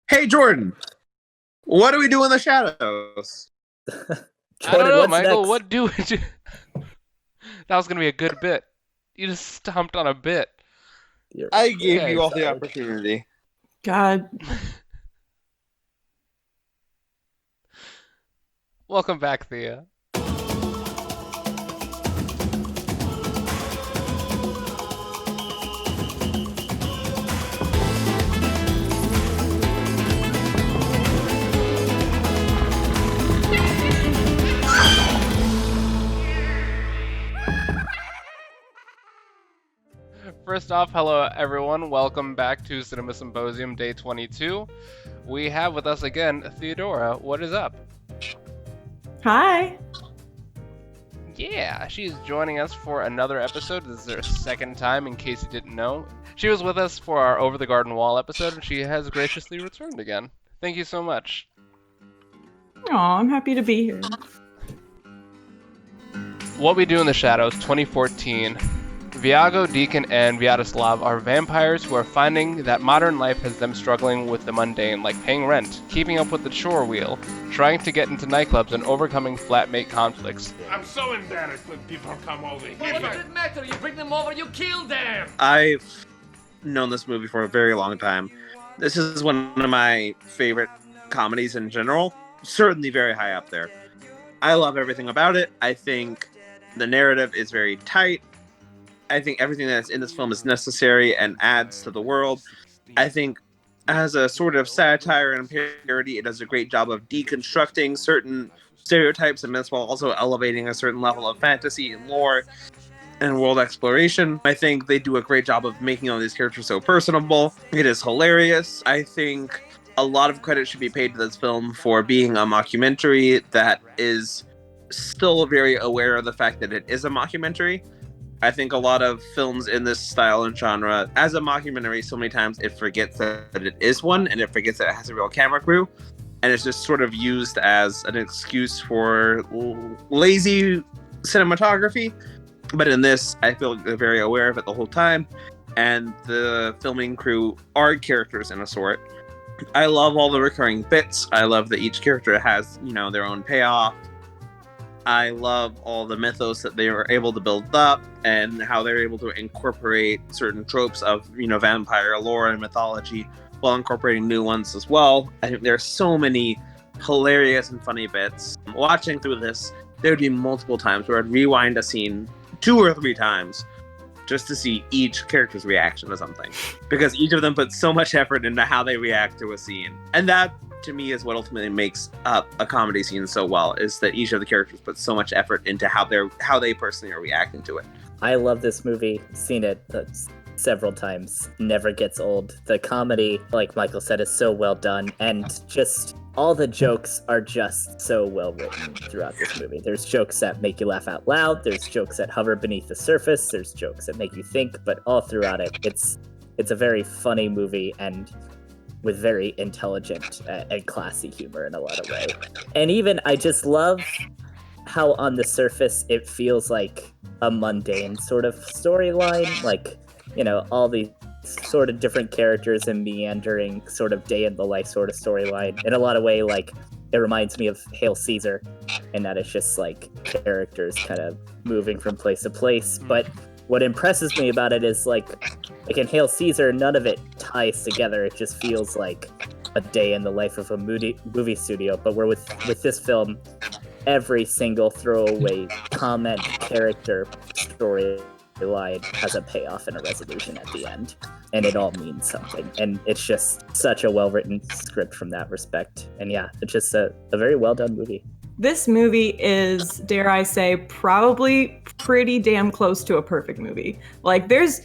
Hey, Jordan, what do we do in the shadows? I don't Jordan, know, what's Michael. next? What do we do? That was gonna be a good bit. You just stomped on a bit. I You're gave on Okay. you your all the side. opportunity. God, Welcome back, Thea. First off, hello everyone. Welcome back to Cinema Symposium Day 22. We have with us again Theodora. What is up? hi. Yeah, she's joining us for another episode. This is her second time, in case you didn't know. She was with us for our Over the Garden Wall episode, and she has graciously returned again. Thank you so much. Aw, I'm happy to be here. What We Do in the Shadows, 2014. Viago, Deacon, and Vyatoslav are vampires who are finding that modern life has them struggling with the mundane, like paying rent, keeping up with the chore wheel, trying to get into nightclubs, and overcoming flatmate conflicts. I'm so embarrassed when people come over here. What does it matter? You bring them over, you kill them! I've known this movie for a very long time. This is one of my favorite comedies in general. Certainly very high up there. I love everything about it. I think the narrative is very tight. I think everything that's in this film is necessary and adds to the world. I think as a sort of satire and parody, it does a great job of deconstructing certain stereotypes and myths while also elevating a certain level of fantasy and lore and world exploration. I think they do a great job of making all these characters so personable. It is hilarious. I think a lot of credit should be paid to this film for being a mockumentary that is still very aware of the fact that it is a mockumentary. I think a lot of films in this style and genre, as a mockumentary, so many times it forgets that it is one, and it forgets that it has a real camera crew, and it's just sort of used as an excuse for lazy cinematography. But in this, I feel they're very aware of it the whole time, and the filming crew are characters in a sort. I love all the recurring bits. I love that each character has, their own payoff. I love all the mythos that they were able to build up and how they're able to incorporate certain tropes of, vampire lore and mythology while incorporating new ones as well. I think there's so many hilarious and funny bits. Watching through this, there would be multiple times where I'd rewind a scene 2 or 3 times just to see each character's reaction to something. Because each of them puts so much effort into how they react to a scene. And that, to me, is what ultimately makes up a comedy scene so well, is that each of the characters puts so much effort into how they personally are reacting to it. I love this movie. Seen it several times. Never gets old. The comedy, like Michael said, is so well done, and just all the jokes are just so well written throughout this movie. There's jokes that make you laugh out loud. There's jokes that hover beneath the surface. There's jokes that make you think. But all throughout it, it's a very funny movie and with very intelligent and classy humor in a lot of ways. And even I just love how on the surface it feels like a mundane sort of storyline, like, all these sort of different characters and meandering sort of day in the life sort of storyline. In a lot of way, like, it reminds me of Hail Caesar, in that it's just like characters kind of moving from place to place. But what impresses me about it is like in Hail Caesar, none of it ties together. It just feels like a day in the life of a movie studio. But we're with this film, every single throwaway comment, character, storyline has a payoff and a resolution at the end, and it all means something. And it's just such a well-written script from that respect. And yeah, it's just a very well-done movie. This movie is, dare I say, probably pretty damn close to a perfect movie. Like, there's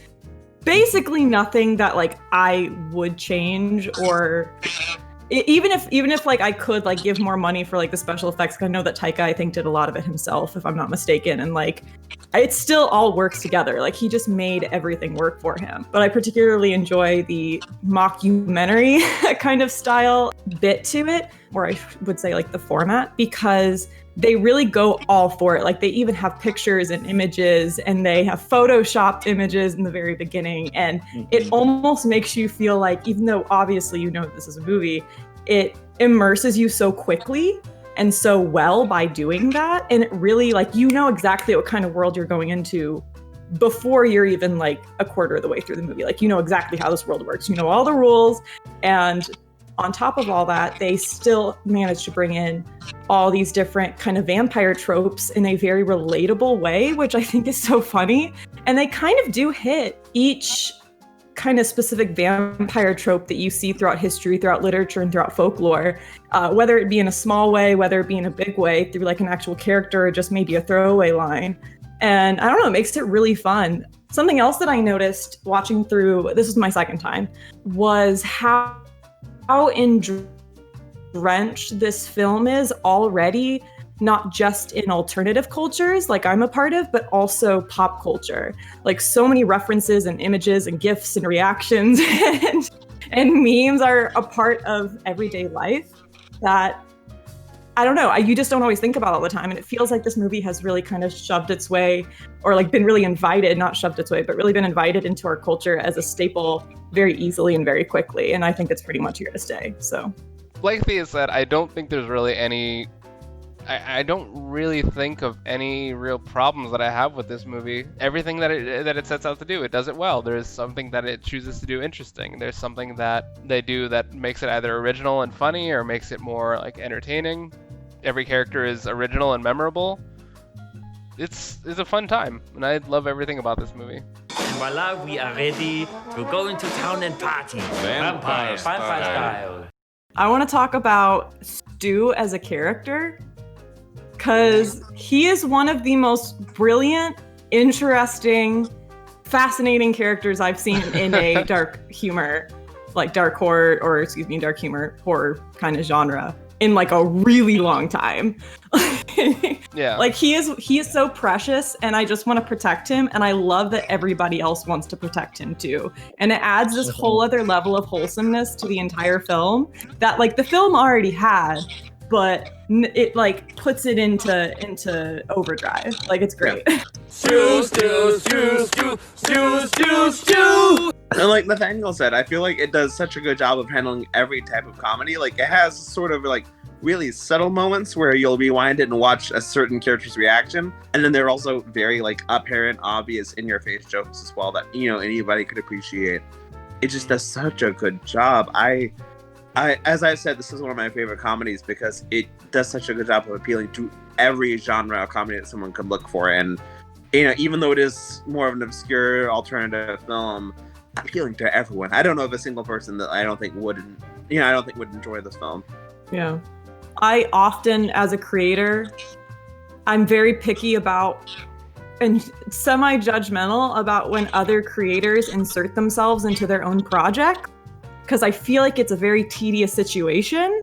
basically nothing that like I would change, or even if like I could like give more money for like the special effects, 'cause I know that Taika, I think, did a lot of it himself, if I'm not mistaken, and like it still all works together. Like he just made everything work for him. But I particularly enjoy the mockumentary kind of style bit to it, or I would say like the format, because they really go all for it. Like they even have pictures and images, and they have photoshopped images in the very beginning. And it almost makes you feel like, even though obviously you know this is a movie, it immerses you so quickly and so well by doing that. And it really, like, you know exactly what kind of world you're going into before you're even like a quarter of the way through the movie. Like, you know exactly how this world works. You know all the rules. And on top of all that, they still managed to bring in all these different kind of vampire tropes in a very relatable way, which I think is so funny. And they kind of do hit each kind of specific vampire trope that you see throughout history, throughout literature, and throughout folklore, whether it be in a small way, whether it be in a big way, through like an actual character or just maybe a throwaway line. And I don't know, it makes it really fun. Something else that I noticed watching through, this was my second time, was how drenched this film is already, not just in alternative cultures like I'm a part of, but also pop culture. Like so many references and images and GIFs and reactions and memes are a part of everyday life that, I don't know, you just don't always think about all the time. And it feels like this movie has really kind of shoved its way, or like been really invited, not shoved its way, but really been invited into our culture as a staple very easily and very quickly. And I think it's pretty much here to stay, so. Like Thea said, I don't think there's really any... I don't really think of any real problems that I have with this movie. Everything that it sets out to do, it does it well. There's something that it chooses to do interesting. There's something that they do that makes it either original and funny or makes it more like entertaining. Every character is original and memorable. It's a fun time, and I love everything about this movie. And voila, we are ready to go into town and party. Vampire style. I want to talk about Stu as a character, because he is one of the most brilliant, interesting, fascinating characters I've seen in a dark humor, like dark horror, or excuse me, dark humor, horror kind of genre in like a really long time. Yeah. Like he is so precious, and I just want to protect him, and I love that everybody else wants to protect him too. And it adds this whole other level of wholesomeness to the entire film that like the film already had, but it like puts it into overdrive. Like it's great. Stew. And like Nathaniel said, I feel like it does such a good job of handling every type of comedy. Like it has sort of like really subtle moments where you'll rewind it and watch a certain character's reaction, and then there are also very like apparent, obvious, in-your-face jokes as well that, you know, anybody could appreciate. It just does such a good job. I as I said, this is one of my favorite comedies because it does such a good job of appealing to every genre of comedy that someone could look for. And, you know, even though it is more of an obscure alternative film, appealing to everyone. I don't know of a single person that I don't think would enjoy this film. Yeah. I often, as a creator, I'm very picky about and semi-judgmental about when other creators insert themselves into their own project, because I feel like it's a very tedious situation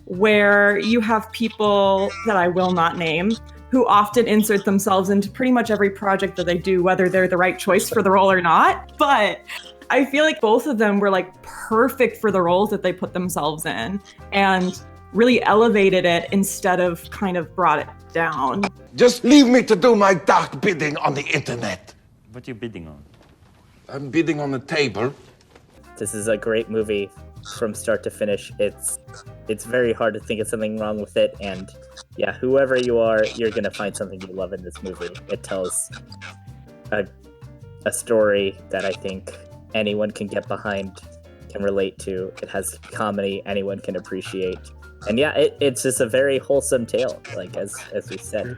where you have people that I will not name who often insert themselves into pretty much every project that they do, whether they're the right choice for the role or not. But I feel like both of them were like perfect for the roles that they put themselves in and really elevated it instead of kind of brought it down. Just leave me to do my dark bidding on the internet. What are you bidding on? I'm bidding on a table. This is a great movie from start to finish. It's very hard to think of something wrong with it, and yeah, whoever you are, you're gonna find something you love in this movie. It tells a story that I think anyone can get behind, can relate to. It has comedy anyone can appreciate. And yeah, it's just a very wholesome tale, like as we said.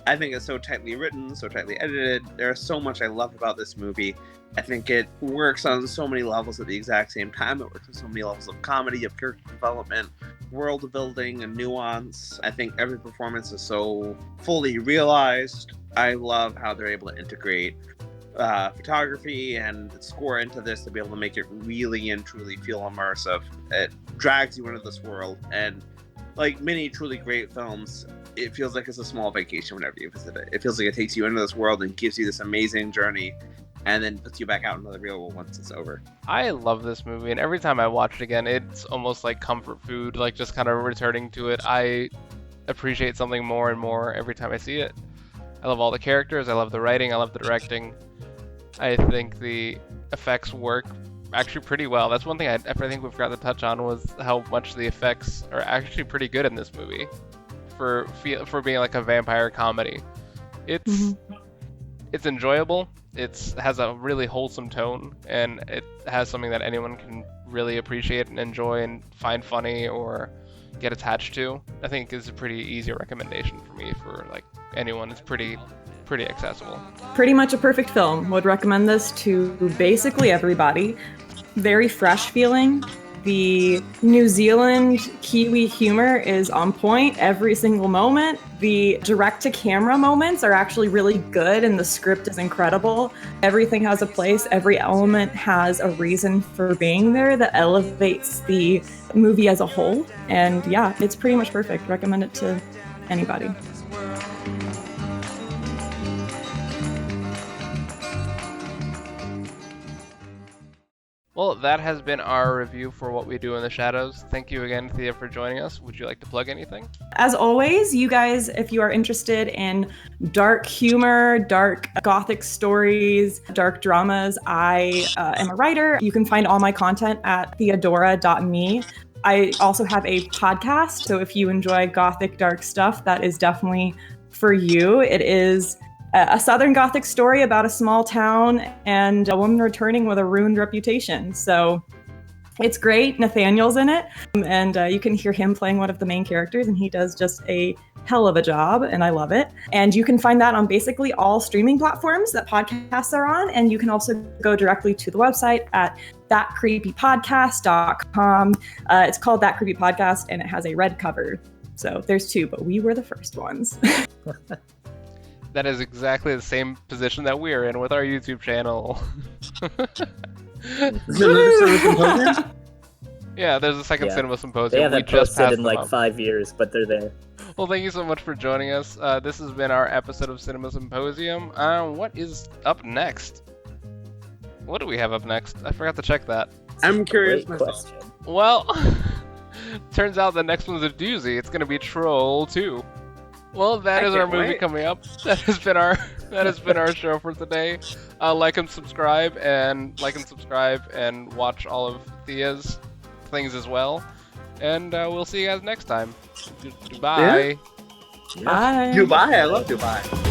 I think it's so tightly written, so tightly edited. There's so much I love about this movie. I think it works on so many levels at the exact same time. It works on so many levels of comedy, of character development, world building, and nuance. I think every performance is so fully realized. I love how they're able to integrate photography and score into this to be able to make it really and truly feel immersive. It drags you into this world, and like many truly great films, it feels like it's a small vacation whenever you visit it. It feels like it takes you into this world and gives you this amazing journey, and then puts you back out into the real world once it's over. I love this movie, and every time I watch it again, it's almost like comfort food, like just kind of returning to it. I appreciate something more and more every time I see it. I love all the characters, I love the writing, I love the directing. I think the effects work actually pretty well. That's one thing I think we forgot to touch on, was how much the effects are actually pretty good in this movie for being like a vampire comedy. It's enjoyable. It has a really wholesome tone, and it has something that anyone can really appreciate and enjoy and find funny or get attached to. I think is a pretty easy recommendation for me for like anyone. It's pretty accessible. Pretty much a perfect film. Would recommend this to basically everybody. Very fresh feeling. The New Zealand Kiwi humor is on point every single moment. The direct-to-camera moments are actually really good, and the script is incredible. Everything has a place. Every element has a reason for being there that elevates the movie as a whole. And yeah, it's pretty much perfect. Recommend it to anybody. Well, that has been our review for What We Do in the Shadows. Thank you again, Thea, for joining us. Would you like to plug anything? As always, you guys, if you are interested in dark humor, dark gothic stories, dark dramas, I am a writer. You can find all my content at theadora.me. I also have a podcast, so if you enjoy gothic dark stuff, that is definitely for you. It is a Southern Gothic story about a small town and a woman returning with a ruined reputation. So it's great. Nathaniel's in it, and you can hear him playing one of the main characters, and he does just a hell of a job, and I love it. And you can find that on basically all streaming platforms that podcasts are on, and you can also go directly to the website at thatcreepypodcast.com. It's called That Creepy Podcast, and it has a red cover. So there's two, but we were the first ones. That is exactly the same position that we're in with our YouTube channel. Yeah, there's a second Cinema Symposium. They haven't just posted in them like up. 5 years, but they're there. Well, thank you so much for joining us. This has been our episode of Cinema Symposium. What is up next? What do we have up next? I forgot to check that. I'm curious Great myself. question. Well, turns out the next one's a doozy. It's gonna be Troll 2. Well, that is our movie coming up. That has been our show for today. Like and subscribe and watch all of Thea's things as well. And we'll see you guys next time. Goodbye. Yeah. Bye. Dubai, I love Dubai.